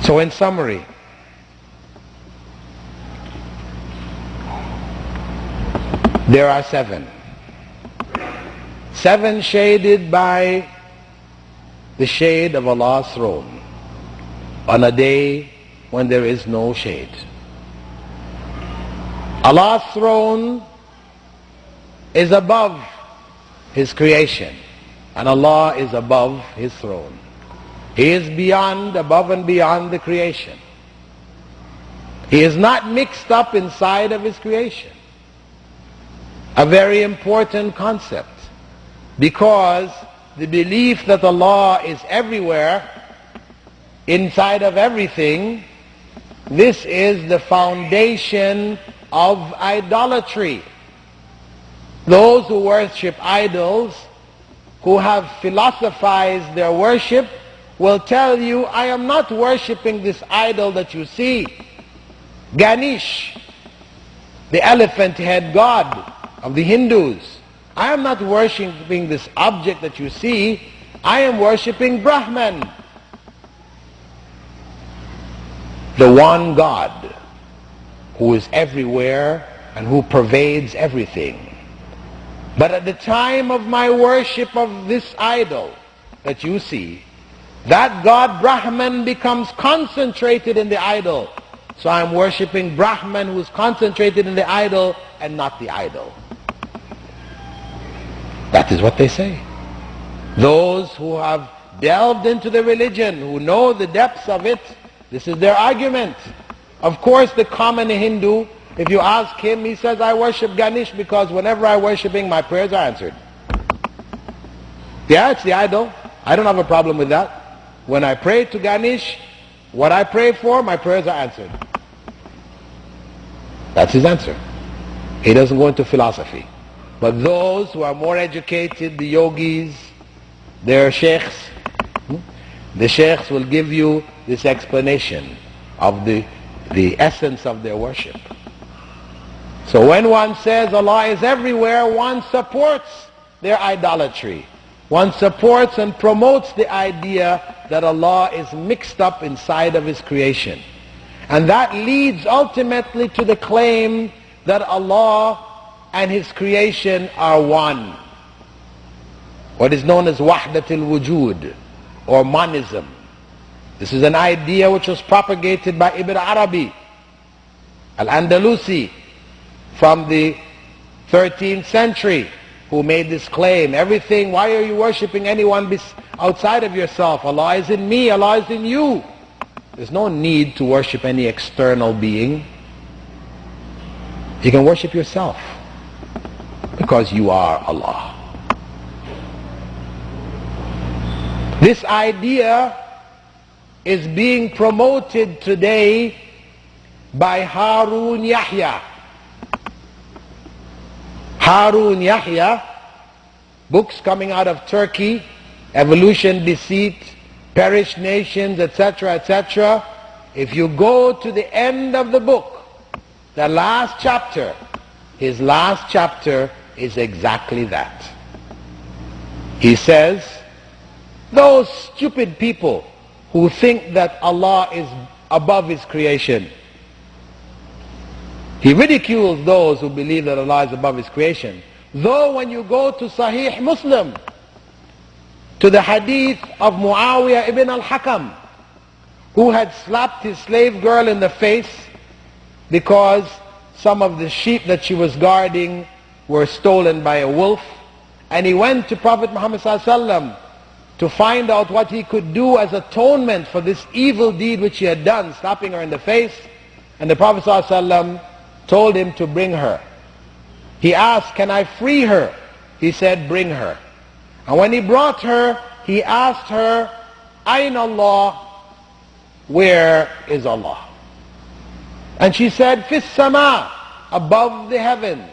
So in summary, there are seven. Seven shaded by the shade of Allah's throne on a day when there is no shade. Allah's throne is above His creation, and Allah is above His throne. He is beyond, above and beyond the creation. He is not mixed up inside of His creation. A very important concept, because the belief that Allah is everywhere, inside of everything, this is the foundation of idolatry. Those who worship idols, who have philosophized their worship, will tell you, I am not worshipping this idol that you see. Ganesh, the elephant head god of the Hindus. I am not worshipping this object that you see. I am worshipping Brahman, the one God who is everywhere and who pervades everything. But at the time of my worship of this idol that you see, that God Brahman becomes concentrated in the idol. So I'm worshipping Brahman, who is concentrated in the idol and not the idol. That is what they say. Those who have delved into the religion, who know the depths of it, this is their argument. Of course, the common Hindu, if you ask him, he says, I worship Ganesh because whenever I worship him, my prayers are answered. Yeah, it's the idol. I don't have a problem with that. When I pray to Ganesh, what I pray for, my prayers are answered. That's his answer. He doesn't go into philosophy. But those who are more educated, the yogis, their sheikhs, the sheikhs will give you this explanation of the essence of their worship. So when one says Allah is everywhere, one supports their idolatry. One supports and promotes the idea that Allah is mixed up inside of His creation. And that leads ultimately to the claim that Allah and His creation are one. What is known as Wahdatul Wujud, or monism. This is an idea which was propagated by Ibn Arabi al-Andalusi from the 13th century, who made this claim. Everything, why are you worshipping anyone outside of yourself? Allah is in me, Allah is in you. There's no need to worship any external being. You can worship yourself, because you are Allah. This idea is being promoted today by Harun Yahya. Harun Yahya, books coming out of Turkey, Evolution, Deceit, Perished Nations, etc., etc. If you go to the end of the book, the last chapter, his last chapter is exactly that. He says, those stupid people who think that Allah is above His creation. He ridicules those who believe that Allah is above His creation. Though when you go to Sahih Muslim, to the hadith of Muawiyah ibn al-Hakam, who had slapped his slave girl in the face because some of the sheep that she was guarding were stolen by a wolf, and he went to Prophet Muhammad ﷺ to find out what he could do as atonement for this evil deed which he had done, slapping her in the face. And the Prophet ﷺ told him to bring her. He asked, can I free her? He said, bring her. And when he brought her, he asked her, Ayn Allah, where is Allah? And she said, Fis sama, above the heavens.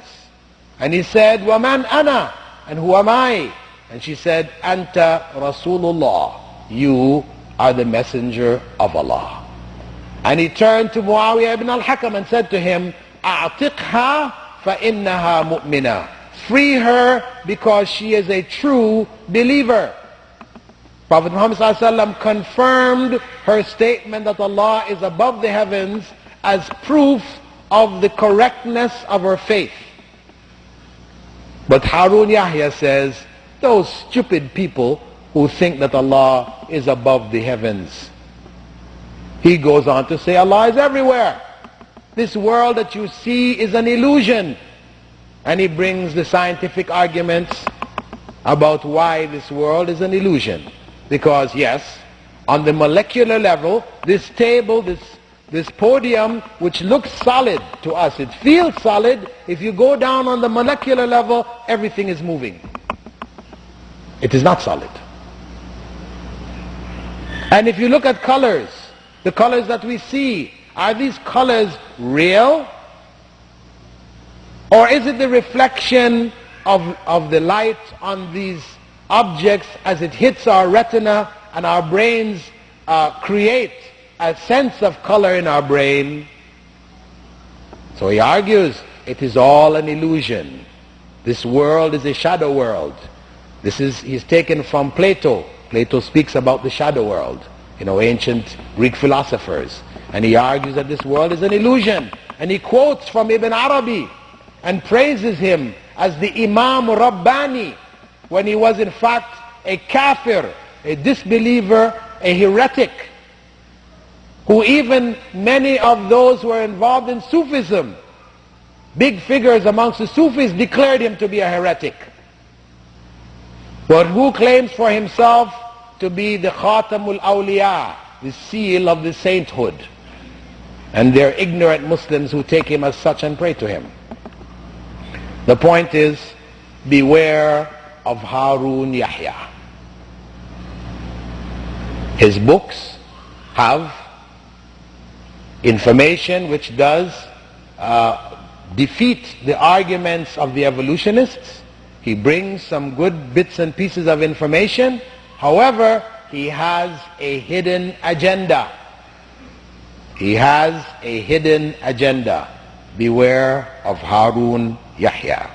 And he said, Waman ana, and who am I? And she said, Anta Rasulullah, you are the messenger of Allah. And he turned to Muawiyah ibn al-Hakam and said to him, A'tiqha fa innaha mu'mina. Free her because she is a true believer. Prophet Muhammad ﷺ confirmed her statement that Allah is above the heavens as proof of the correctness of her faith. But Harun Yahya says, those stupid people who think that Allah is above the heavens. He goes on to say Allah is everywhere. This world that you see is an illusion. And he brings the scientific arguments about why this world is an illusion. Because yes, on the molecular level, this table, this podium, which looks solid to us, it feels solid. If you go down on the molecular level, everything is moving. It is not solid. And if you look at colors, the colors that we see, are these colors real? Or is it the reflection of the light on these objects as it hits our retina and our brains create a sense of color in our brain? So he argues it is all an illusion. This world is a shadow world. He's taken from Plato. Plato speaks about the shadow world, ancient Greek philosophers. And he argues that this world is an illusion. And he quotes from Ibn Arabi and praises him as the Imam Rabbani, when he was in fact a kafir, a disbeliever, a heretic, who even many of those who were involved in Sufism, big figures amongst the Sufis, declared him to be a heretic. But who claims for himself to be the Khatamul Awliya, the seal of the sainthood? And they're ignorant Muslims who take him as such and pray to him. The point is, beware of Harun Yahya. His books have information which does defeat the arguments of the evolutionists. He brings some good bits and pieces of information. However, he has a hidden agenda. He has a hidden agenda. Beware of Harun Yahya.